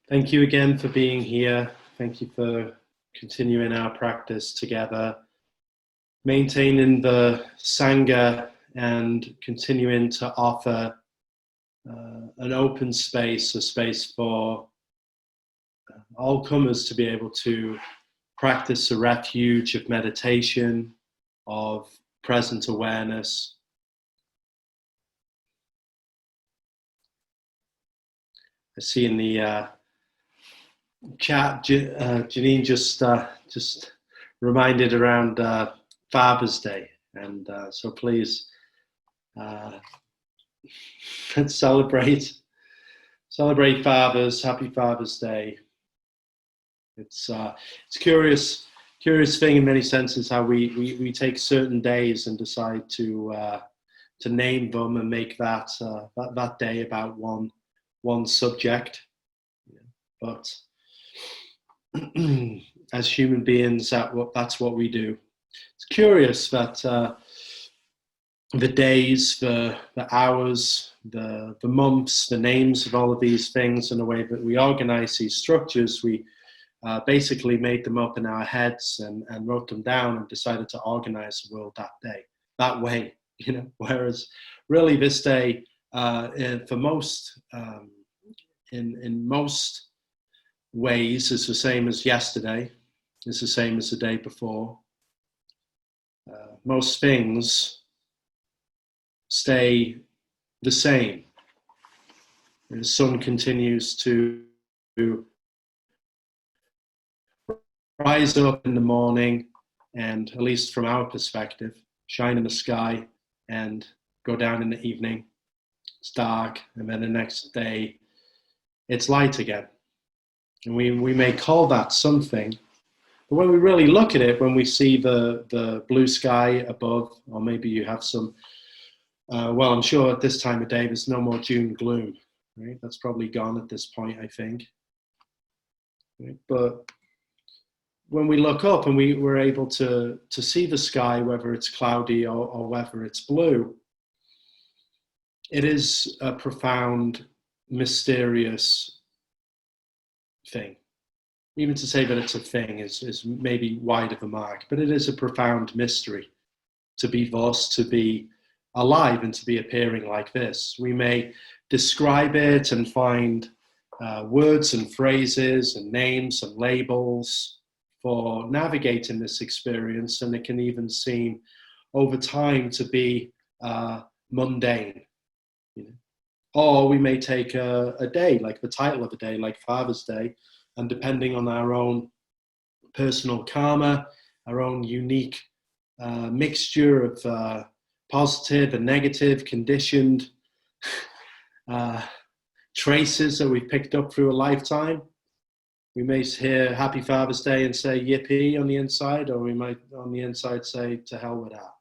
Thank you again for being here. Thank you for continuing our practice together, maintaining the Sangha and continuing to offer an open space, a space for all comers to be able to practice a refuge of meditation, of present awareness. I see in the chat, Janine just reminded around Father's Day, and so please let's celebrate fathers. Happy Father's Day. It's curious thing in many senses how we take certain days and decide to name them and make that day about one subject, but as human beings, that's what we do. It's curious that the days, the hours, the months, the names of all of these things, and the way that we organize these structures, we basically made them up in our heads and wrote them down and decided to organize the world that way, whereas really this day, for most, in most ways, is the same as yesterday. It's the same as the day before. Most things stay the same. The sun continues to rise up in the morning and, at least from our perspective, shine in the sky and go down in the evening. It's dark, and then the next day it's light again. And we may call that something, but when we really look at it, when we see the blue sky above, or maybe you have some, well, I'm sure at this time of day there's no more June gloom, right? That's probably gone at this point, I think. Right? But when we look up and we're able to see the sky, whether it's cloudy or whether it's blue, it is a profound, mysterious thing. Even to say that it's a thing is maybe wide of a mark, but it is a profound mystery to be thus, to be alive and to be appearing like this. We may describe it and find words and phrases and names and labels for navigating this experience, and it can even seem over time to be mundane. Or we may take a day, like the title of a day, like Father's Day, and depending on our own personal karma, our own unique mixture of positive and negative, conditioned traces that we've picked up through a lifetime, we may hear Happy Father's Day and say yippee on the inside, or we might on the inside say to hell with that,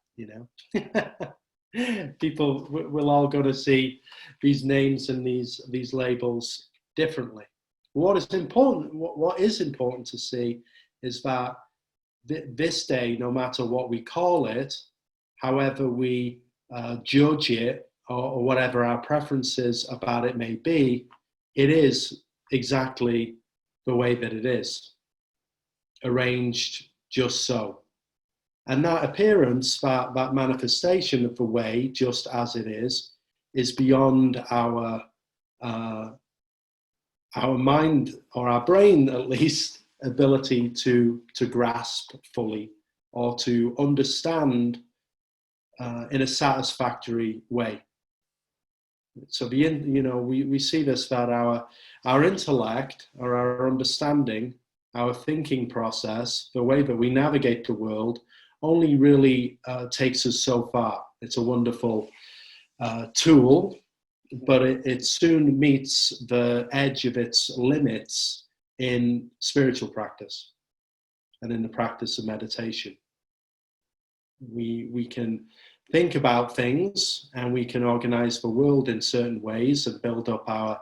People, we're all going to see these names and these labels differently. What is important to see is that this day, no matter what we call it, however we judge it, or whatever our preferences about it may be, it is exactly the way that it is, arranged just so. And that appearance, that manifestation of the way, just as it is beyond our mind, or our brain at least, ability to grasp fully or to understand in a satisfactory way. So we see this, that our intellect, or our understanding, our thinking process, the way that we navigate the world, only really takes us so far. It's a wonderful tool, but it soon meets the edge of its limits in spiritual practice and in the practice of meditation. We can think about things, and we can organize the world in certain ways and build up our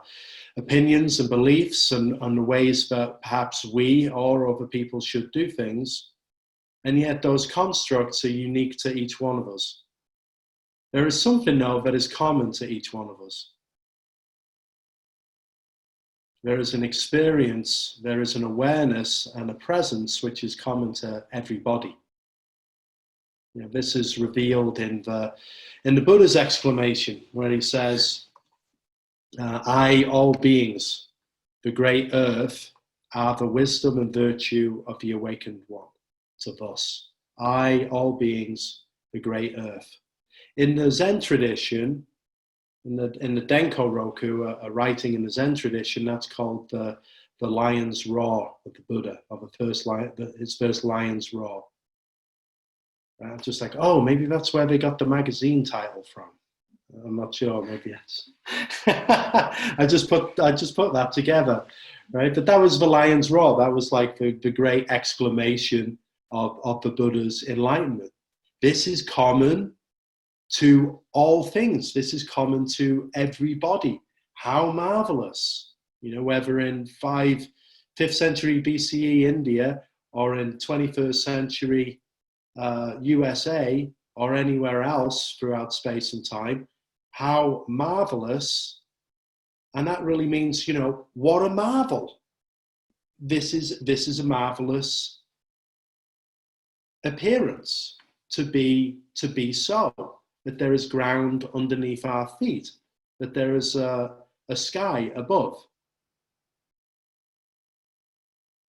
opinions and beliefs and the ways that perhaps we or other people should do things. And yet those constructs are unique to each one of us. There is something, though, that is common to each one of us. There is an experience, there is an awareness and a presence which is common to everybody. You know, this is revealed in the Buddha's exclamation, where he says, I, all beings, the great earth, are the wisdom and virtue of the awakened one. It's of us. I, all beings, the great earth. In the Zen tradition, in the Denko Roku, a writing in the Zen tradition, that's called the lion's roar of the Buddha, of his first lion's roar. Just like, oh, maybe that's where they got the magazine title from. I'm not sure. Maybe it's. I just put that together, right? But that was the lion's roar. That was like the great exclamation of the Buddha's enlightenment. This is common to all things. This is common to everybody. How marvelous! You know, whether in 5th century BCE India or in 21st century USA or anywhere else throughout space and time, how marvelous. And that really means, you know, what a marvel. This is a marvelous appearance to be so, that there is ground underneath our feet, that there is a sky above.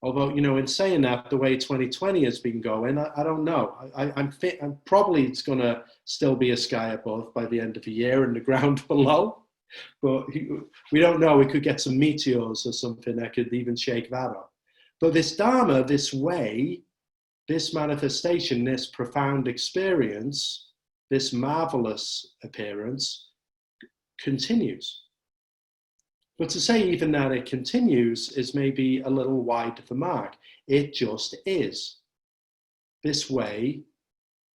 Although, you know, in saying that, the way 2020 has been going, I don't know. I'm probably it's going to still be a sky above by the end of the year and the ground below. But we don't know. We could get some meteors or something that could even shake that up. But this Dharma, this way, this manifestation, this profound experience, this marvelous appearance continues. But to say even that it continues is maybe a little wide of the mark. It just is. This way,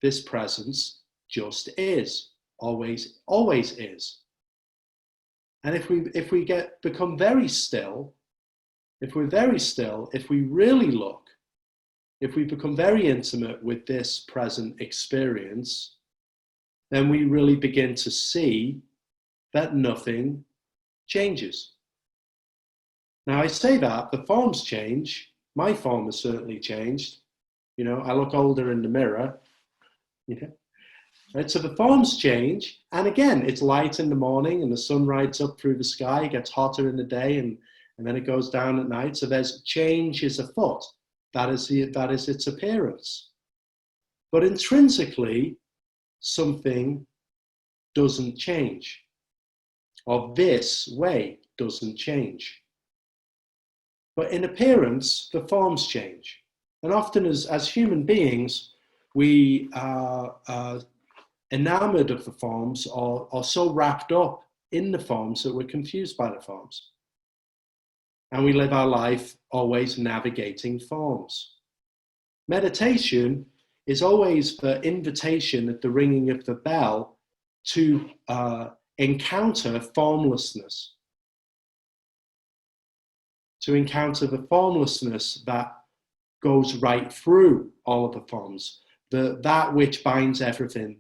this presence just is. Always, always is. And if we become very still, if we're very still, if we really look, if we become very intimate with this present experience, then we really begin to see that nothing changes. Now I say that the forms change. My form has certainly changed. You know, I look older in the mirror. Yeah. Right, so the forms change, and again, it's light in the morning, and the sun rides up through the sky. It gets hotter in the day, and then it goes down at night. So there's change is afoot. That is its appearance. But intrinsically, something doesn't change. Or this way doesn't change. But in appearance, the forms change. And often as human beings, we are enamored of the forms or so wrapped up in the forms that we're confused by the forms. And we live our life always navigating forms. Meditation is always the invitation at the ringing of the bell to encounter formlessness, to encounter the formlessness that goes right through all of the forms, that which binds everything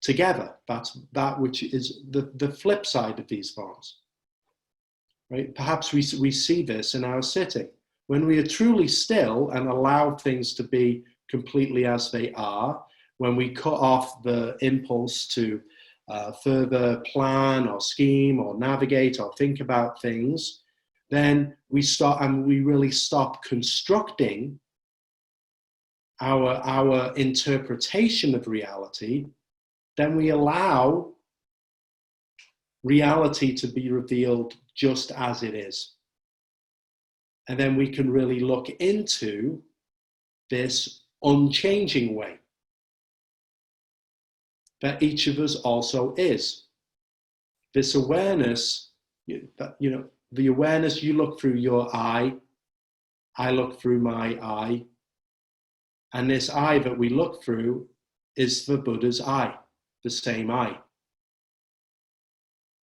together. That's that which is the flip side of these forms. Right? Perhaps we see this in our sitting. When we are truly still and allow things to be completely as they are, when we cut off the impulse to further plan or scheme or navigate or think about things, then we really stop constructing our interpretation of reality. Then we allow reality to be revealed just as it is. And then we can really look into this unchanging way that each of us also is. This awareness, the awareness, you look through your eye, I look through my eye, and this eye that we look through is the Buddha's eye, the same eye.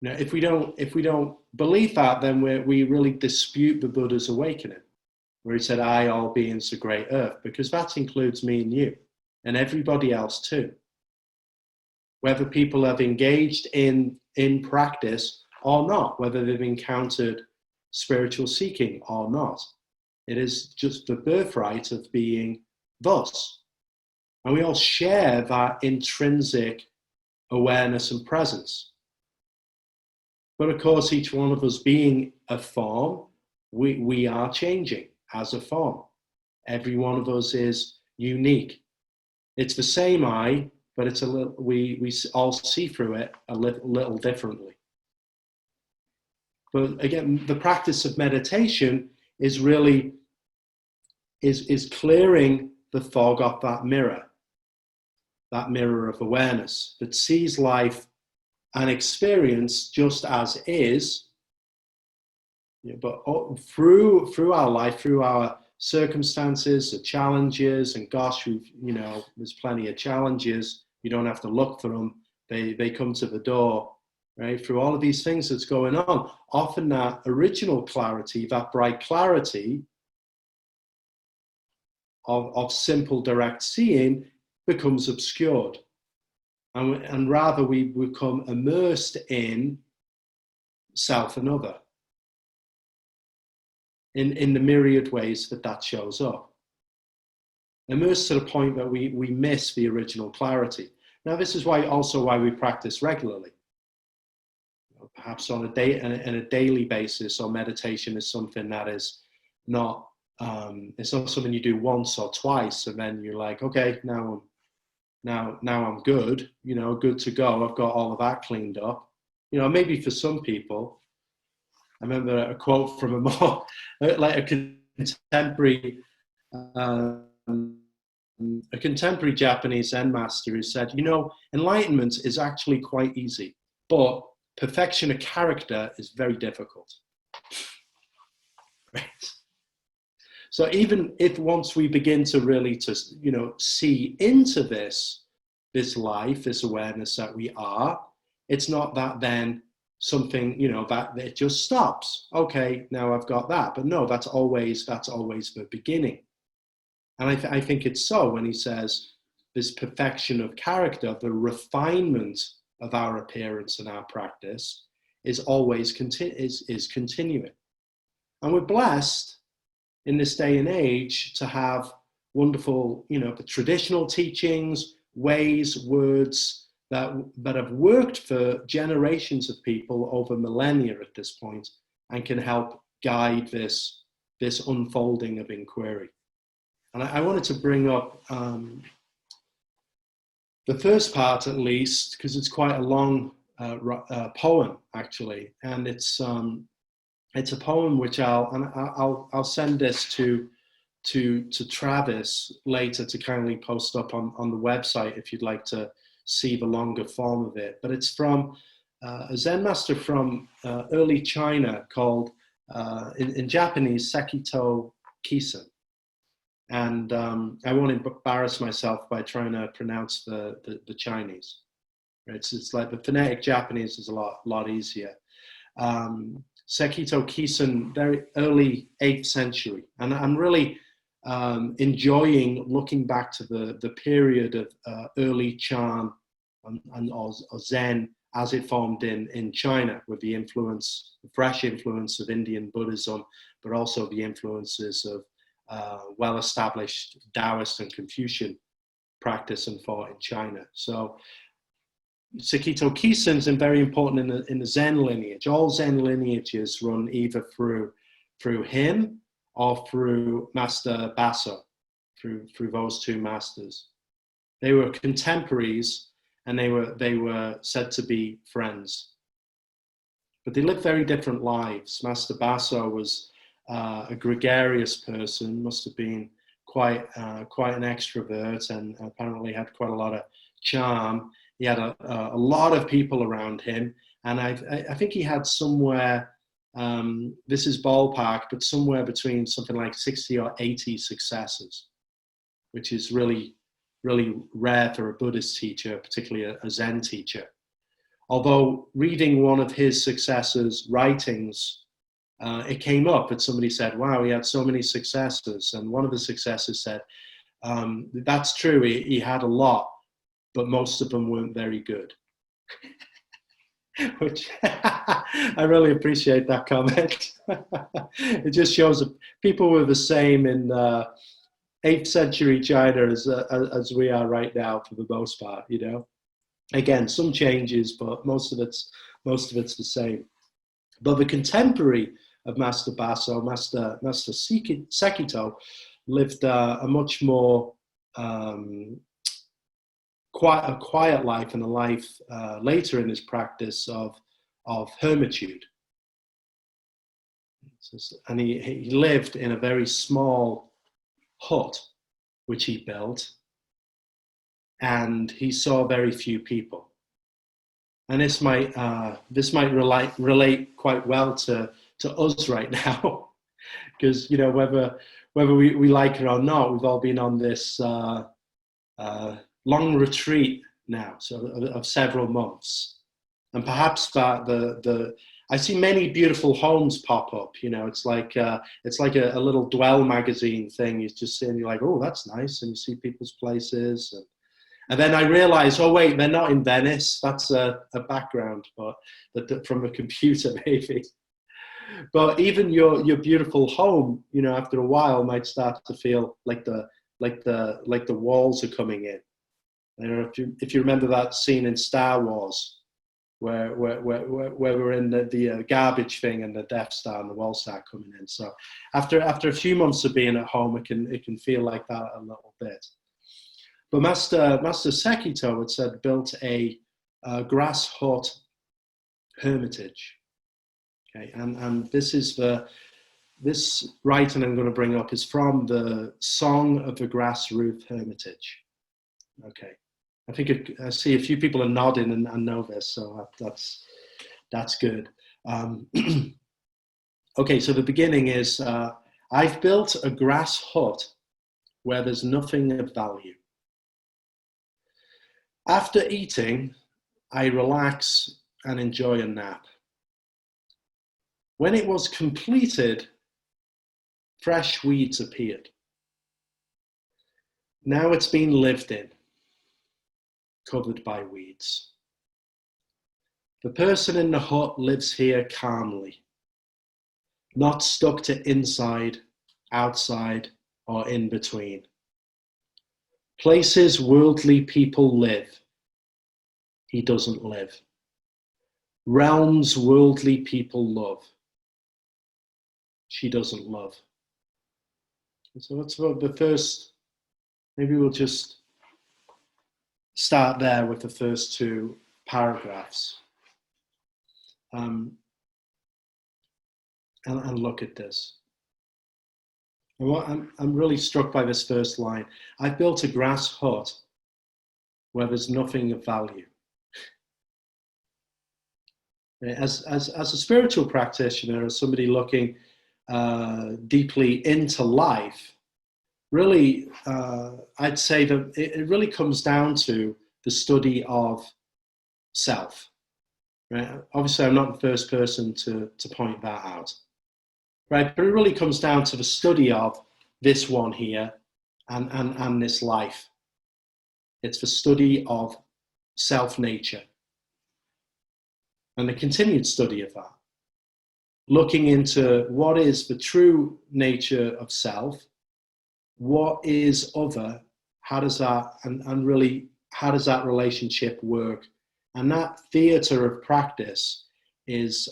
Now, if we don't believe that, then we really dispute the Buddha's awakening, where he said, I, all beings, the great earth, because that includes me and you, and everybody else too. Whether people have engaged in practice or not, whether they've encountered spiritual seeking or not. It is just the birthright of being thus. And we all share that intrinsic awareness and presence. But of course, each one of us being a form, we are changing as a form. Every one of us is unique. It's the same eye, but it's a little, we all see through it a little differently. But again, the practice of meditation is really is clearing the fog off that mirror of awareness that sees life and experience just as is, but through our life, through our circumstances, the challenges, and gosh, there's plenty of challenges. You don't have to look for them; they come to the door, right? Through all of these things that's going on, often that original clarity, that bright clarity of simple direct seeing becomes obscured. And rather we become immersed in self and other in the myriad ways that shows up. Immersed to the point that we miss the original clarity. Now, this is why we practice regularly. Perhaps on a daily basis, or meditation is something that is not, it's not something you do once or twice and then you're like, okay, now I'm good, good to go. I've got all of that cleaned up. Maybe for some people, I remember a quote from a more, like a contemporary Japanese Zen master who said, enlightenment is actually quite easy, but perfection of character is very difficult. Right? So even if once we begin to really see into this life, this awareness that we are, it's not that then something, that it just stops. Okay, now I've got that. But no, that's always the beginning. And I think it's so when he says this perfection of character, the refinement of our appearance and our practice is always continuing. And we're blessed in this day and age to have wonderful, the traditional teachings, ways, words that have worked for generations of people over millennia at this point and can help guide this unfolding of inquiry. And I wanted to bring up the first part, at least, because it's quite a long poem, actually, and it's a poem which I'll send this to Travis later to kindly post up on the website if you'd like to see the longer form of it. But it's from a Zen master from early China called, in Japanese, Sekito Kisen. And I won't embarrass myself by trying to pronounce the Chinese. It's like the phonetic Japanese is a lot easier. Sekito Kisen, very early 8th century. And I'm really enjoying looking back to the period of early Chan or Zen as it formed in China, with the fresh influence of Indian Buddhism, but also the influences of well-established Taoist and Confucian practice and thought in China. So Sekito Kisen is very important in the Zen lineage. All Zen lineages run either through him or through Master Baso, through those two masters. They were contemporaries, and they were said to be friends. But they lived very different lives. Master Baso was a gregarious person, must have been quite an extrovert, and apparently had quite a lot of charm. He had a lot of people around him, and I think he had somewhere, this is ballpark, but somewhere between something like 60 or 80 successors, which is really, really rare for a Buddhist teacher, particularly a Zen teacher. Although reading one of his successors' writings, it came up that somebody said, wow, he had so many successors. And one of the successors said, that's true, he had a lot, but most of them weren't very good. which I really appreciate that comment. It just shows that people were the same in 8th century China as we are right now for the most part, you know. Again, some changes, but most of it's the same. But the contemporary of Master Baso, Master Sekito, lived a much more quiet life, and a life later in his practice of hermitude. And he lived in a very small hut, which he built, and he saw very few people. And this might relate quite well to us right now, because, you know, whether we like it or not, we've all been on this long retreat now, so of several months, and perhaps that I see many beautiful homes pop up. You know, it's like a little Dwell magazine thing. You just see and you're like, oh, that's nice, and you see people's places, and then I realize, oh wait, they're not in Venice. That's a background, but from a computer maybe. But even your beautiful home, you know, after a while might start to feel like the walls are coming in. I don't know if you remember that scene in Star Wars where we're in the garbage thing and the Death Star and the walls start coming in. So after a few months of being at home, it can feel like that a little bit. But Master Sekito had said built a grass hut hermitage. Okay, and this writing I'm going to bring up is from the Song of the Grass Roof Hermitage. Okay, I think I see a few people are nodding and know this, so that's good. Okay, so the beginning is, I've built a grass hut where there's nothing of value. After eating, I relax and enjoy a nap. When it was completed, fresh weeds appeared. Now it's been lived in, covered by weeds. The person in the hut lives here calmly, not stuck to inside, outside, or in between. Places worldly people live, he doesn't live. Realms worldly people love, she doesn't love. So that's about the first, maybe we'll just start there with the first two paragraphs. And look at this. And I'm really struck by this first line. I've built a grass hut where there's nothing of value. As a spiritual practitioner, as somebody looking deeply into life, really, I'd say that it really comes down to the study of self. Right? Obviously, I'm not the first person to point that out. Right? But it really comes down to the study of this one here and this life. It's the study of self-nature and the continued study of that. Looking into what is the true nature of self, what is other, how does that, and really, how does that relationship work? And that theater of practice is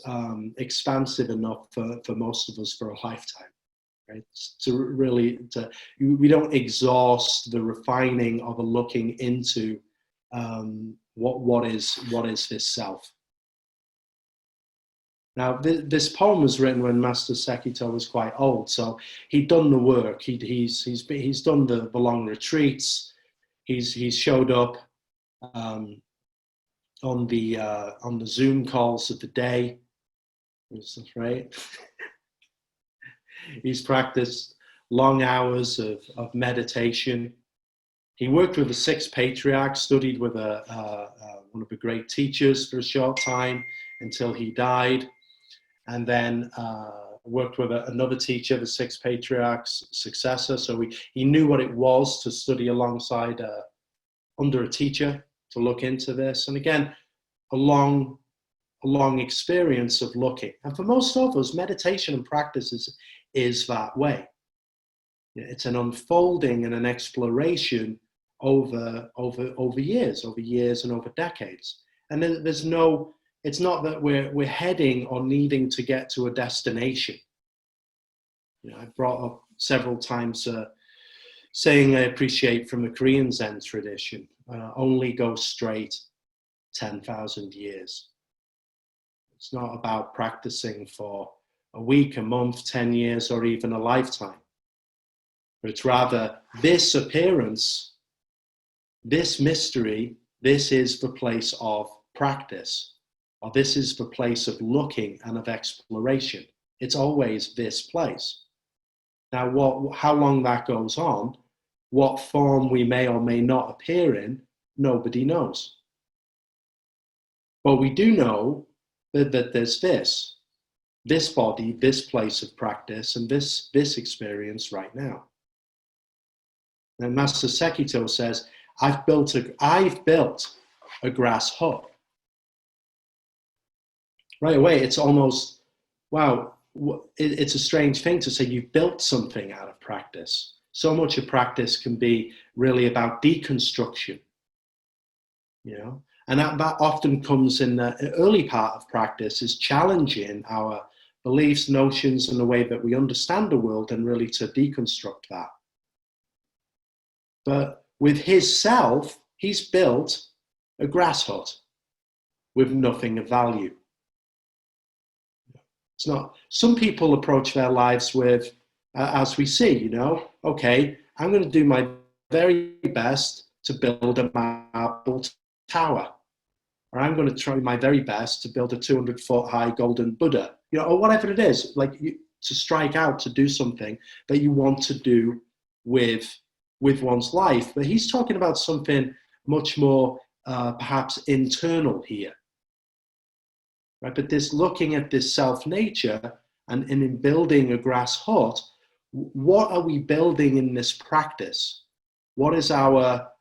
expansive enough for most of us for a lifetime, right? We don't exhaust the refining of a looking into what is this self. Now, this poem was written when Master Sekito was quite old, so he'd done the work. He's done the long retreats. He's showed up on the Zoom calls of the day, right? He's practiced long hours of meditation. He worked with the 6 patriarchs, studied with one of the great teachers for a short time until he died, and then worked with another teacher, the 6 patriarchs' successor. So he knew what it was to study alongside under a teacher, to look into this. And again, a long long experience of looking. And for most of us, meditation and practice is that way. It's an unfolding and an exploration over years and over decades. And there's no, it's not that we're heading or needing to get to a destination. I brought up several times saying I appreciate from the Korean Zen tradition, only go straight 10,000 years. It's not about practicing for a week, a month, 10 years, or even a lifetime. But it's rather this appearance, this mystery, this is the place of practice, or this is the place of looking and of exploration. It's always this place. Now, how long that goes on, what form we may or may not appear in, nobody knows. But we do know that there's this body, this place of practice, and this experience right now. And Master Sekito says, I've built a grass hut. Right away, it's almost, wow, it's a strange thing to say you've built something out of practice. So much of practice can be really about deconstruction, and that often comes in the early part of practice, is challenging our beliefs, notions, and the way that we understand the world, and really to deconstruct that. But with his self, he's built a grass hut with nothing of value. It's not, some people approach their lives with, as we see, okay, I'm going to do my very best to build a marble tower. Or I'm going to try my very best to build a 200-foot high golden Buddha, or whatever it is, to strike out, to do something that you want to do with one's life. But he's talking about something much more perhaps internal here. Right? But this looking at this self-nature and in building a grass hut, what are we building in this practice? What is our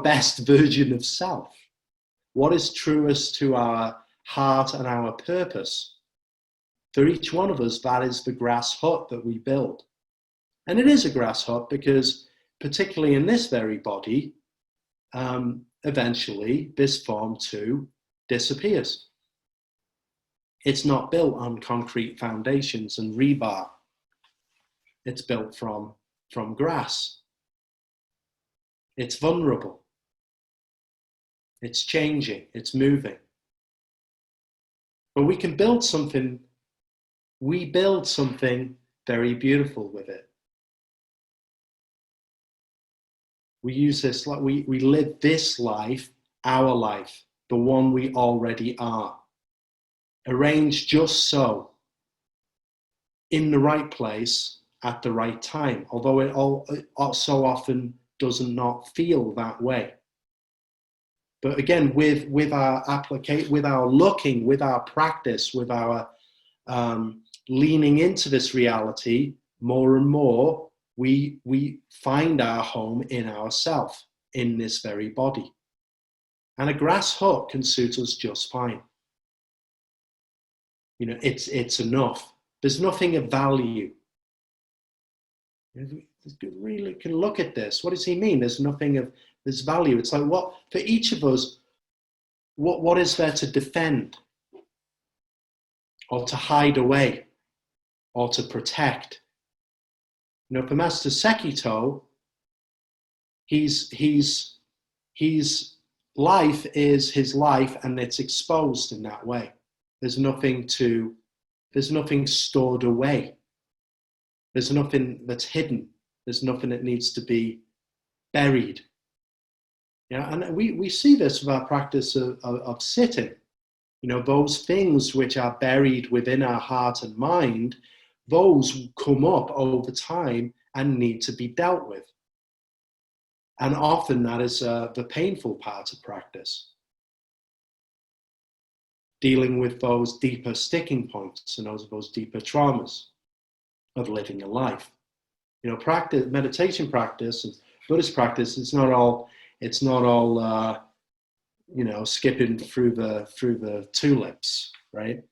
best version of self? What is truest to our heart and our purpose? For each one of us, that is the grass hut that we build. And it is a grass hut because, particularly in this very body, eventually this form too disappears. It's not built on concrete foundations and rebar. It's built from grass. It's vulnerable. It's changing. It's moving. But we can build something. We build something very beautiful with it. We use this, we live this life, our life, the one we already are, arranged just so, in the right place, at the right time, although it so often does not feel that way. But again, with our application, with our looking, with our practice, with our leaning into this reality more and more, we find our home in ourself, in this very body. And a grass hut can suit us just fine. It's enough. There's nothing of value. You really can look at this. What does he mean? There's nothing of this value. It's like, what, for each of us, what is there to defend? Or to hide away? Or to protect? For Master Sekito, he's life is his life, and it's exposed in that way. There's nothing stored away. There's nothing that's hidden. There's nothing that needs to be buried. And we see this with our practice of sitting. Those things which are buried within our heart and mind, those come up over time and need to be dealt with. And often that is the painful part of practice. Dealing with those deeper sticking points and those deeper traumas of living a life. Practice, meditation practice and Buddhist practice, it's not all skipping through the tulips, right?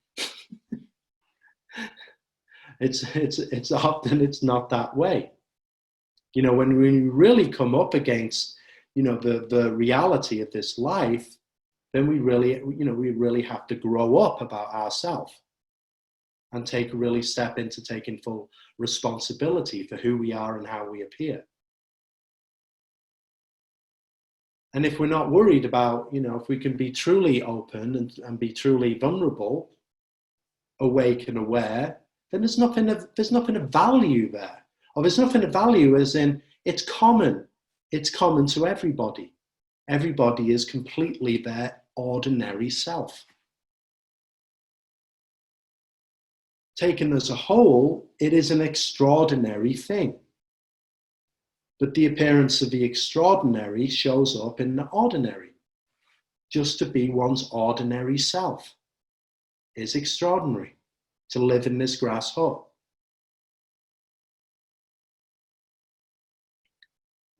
It's often it's not that way. When we really come up against, the reality of this life, then we really have to grow up about ourselves and really step into taking full responsibility for who we are and how we appear. And if we're not worried about, if we can be truly open and be truly vulnerable, awake and aware, then there's nothing of value there. Or there's nothing of value as in it's common. It's common to everybody. Everybody is completely their ordinary self. Taken as a whole, it is an extraordinary thing. But the appearance of the extraordinary shows up in the ordinary. Just to be one's ordinary self is extraordinary. To live in this grass hut.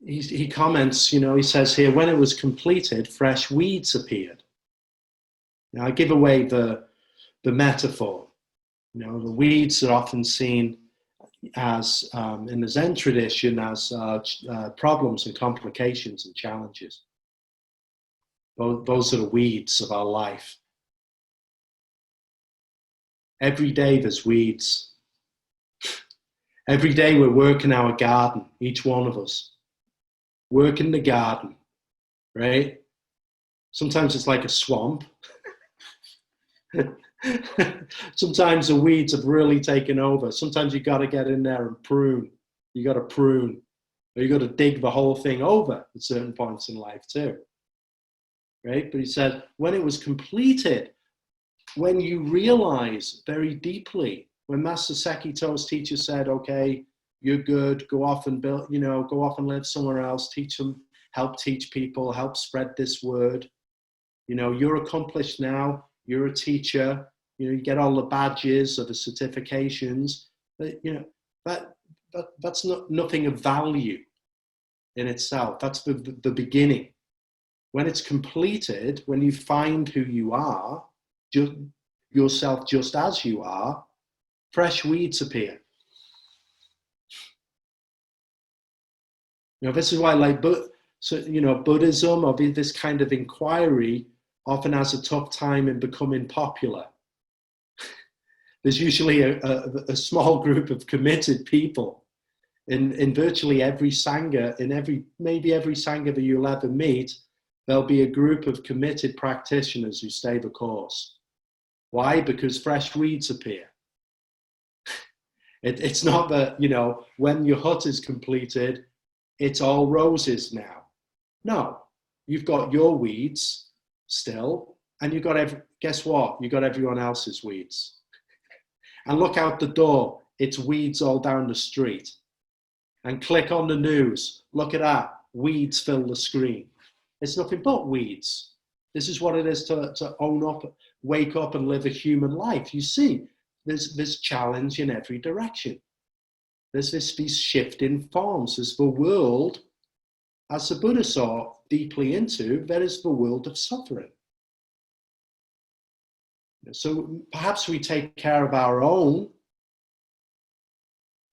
He comments, he says here, when it was completed, fresh weeds appeared. Now I give away the metaphor. The weeds are often seen as, in the Zen tradition, as problems and complications and challenges. Those are the weeds of our life. Every day there's weeds. Every day we're working our garden, each one of us. Working the garden, right? Sometimes it's like a swamp. Sometimes the weeds have really taken over. Sometimes you got to get in there and prune. You got to prune. Or you got to dig the whole thing over at certain points in life too. Right? But he said, when it was completed, when you realize very deeply, when Master Sekito's teacher said, okay, you're good, go off and build, go off and live somewhere else, teach them, help teach people, help spread this word. You're accomplished now, you're a teacher, you get all the badges or the certifications, but that's nothing of value in itself. That's the beginning. When it's completed, when you find who you are, yourself just as you are, fresh weeds appear. This is why, Buddhism or this kind of inquiry often has a tough time in becoming popular. There's usually a small group of committed people in virtually every Sangha, maybe every Sangha that you'll ever meet, there'll be a group of committed practitioners who stay the course. Why? Because fresh weeds appear. It's not that, when your hut is completed, it's all roses now. No, you've got your weeds still, and guess what? You got everyone else's weeds. And look out the door, it's weeds all down the street. And click on the news, look at that, weeds fill the screen. It's nothing but weeds. This is what it is to own up, wake up and live a human life. You see, there's challenge in every direction. There's these shifting forms. There's the world, as the Buddha saw deeply into, there is the world of suffering. So perhaps we take care of our own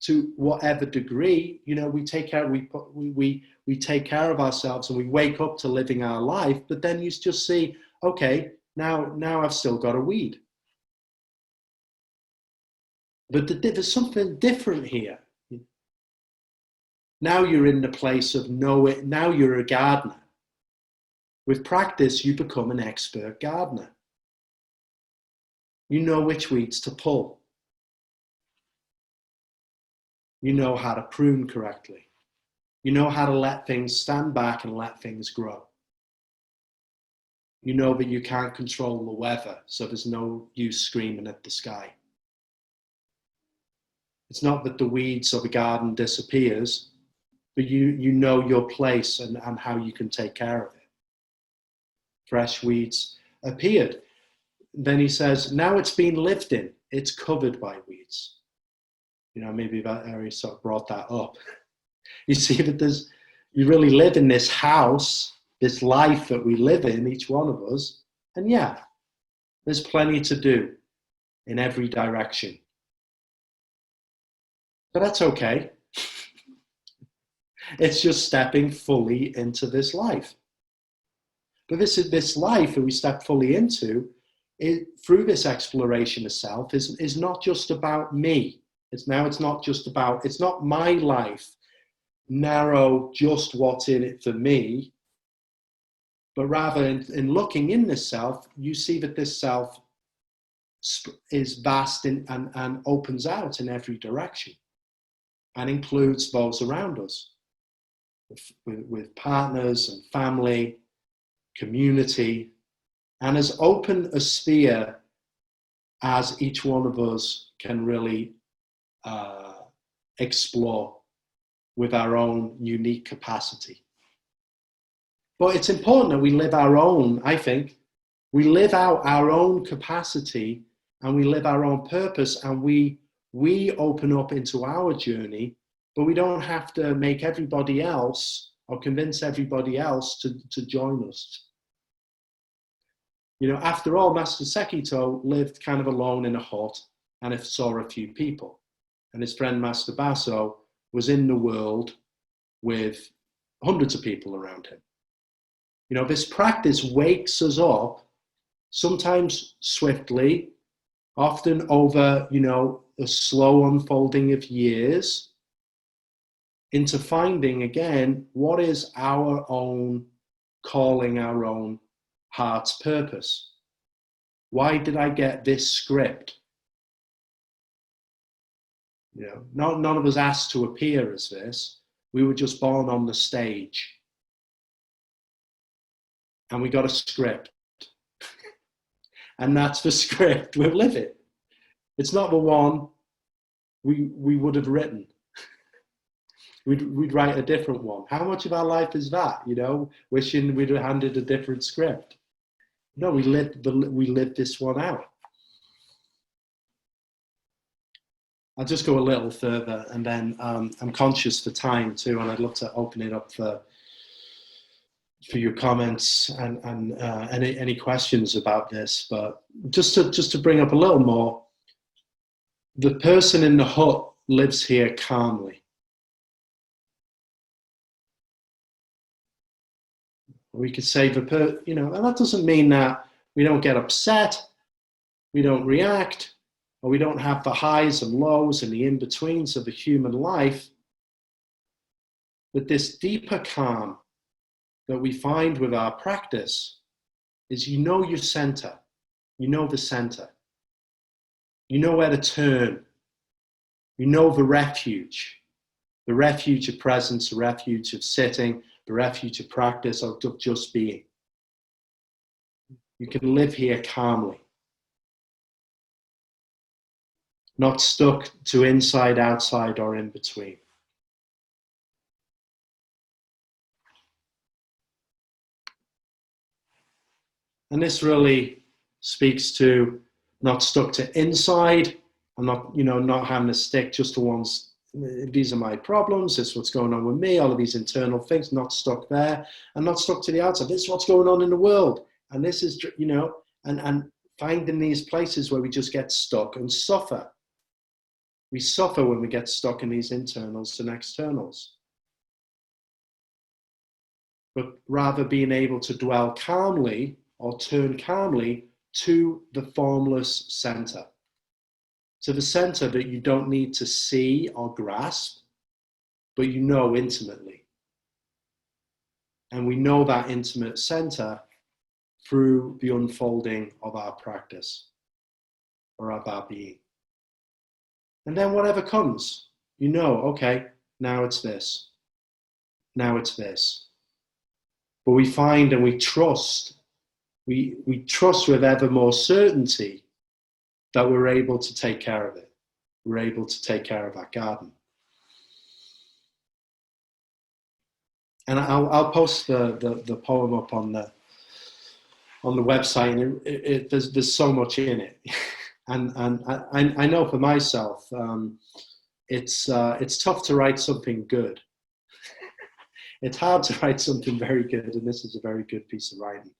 to whatever degree, we take care, we take care of ourselves and we wake up to living our life, but then you just see, okay, now I've still got a weed. But there's something different here. Now you're in the place of knowing, now you're a gardener. With practice, you become an expert gardener. You know which weeds to pull. You know how to prune correctly. You know how to let things stand back and let things grow. You know that you can't control the weather, so there's no use screaming at the sky. It's not that the weeds of the garden disappears, but you know your place and how you can take care of it. Fresh weeds appeared. Then he says, now it's been lived in, it's covered by weeds. Maybe that area sort of brought that up. You see that you really live in this house, this life that we live in, each one of us. And yeah, there's plenty to do in every direction. But that's okay. It's just stepping fully into this life. But this life that we step fully into, through this exploration of self, is not just about me. It's not my life, narrow, just what's in it for me, but rather in looking in this self, you see that this self is vast and opens out in every direction and includes those around us, with partners and family, community, and as open a sphere as each one of us can really explore with our own unique capacity. But it's important that we live our own, I think, we live out our own capacity and we live our own purpose, and we open up into our journey, but we don't have to make everybody else or convince everybody else to join us. You know, after all, Master Sekito lived kind of alone in a hut and saw a few people. And his friend Master Baso was in the world with hundreds of people around him. You know, this practice wakes us up, sometimes swiftly, often over, you know, a slow unfolding of years, into finding again what is our own calling, our own heart's purpose. Why did I get this script? You know, none of us asked to appear as this. We were just born on the stage. And we got a script. And that's the script we're living. It's not the one we would have written. We'd write a different one. How much of our life is that, you know, wishing we'd have handed a different script? No, we lived this one out. I'll just go a little further, and then I'm conscious for time too, and I'd love to open it up for your comments and any questions about this. But just to bring up a little more, the person in the hut lives here calmly. We could say you know, and that doesn't mean that we don't get upset, we don't react, or we don't have the highs and lows and the in-betweens of the human life. But this deeper calm that we find with our practice is, you know, your center, you know the center, you know where to turn, you know the refuge of presence, the refuge of sitting, the refuge of practice, of just being. You can live here calmly, not stuck to inside, outside, or in between. And this really speaks to not stuck to inside. I'm not, you know, not having to stick just to one's, these are my problems, this is what's going on with me, all of these internal things, not stuck there, and not stuck to the outside. This is what's going on in the world. And this is, you know, and finding these places where we just get stuck and suffer. We suffer when we get stuck in these internals and externals. But rather being able to dwell calmly or turn calmly to the formless center. To the center that you don't need to see or grasp, but you know intimately. And we know that intimate center through the unfolding of our practice or of our being. And then whatever comes, you know, okay, now it's this. Now it's this. But we find and we trust, we trust with ever more certainty that we're able to take care of it. We're able to take care of our garden. And I'll post the poem up on the website, and there's so much in it. And I know for myself, it's tough to write something good. it's hard to write something very good, and this is a very good piece of writing.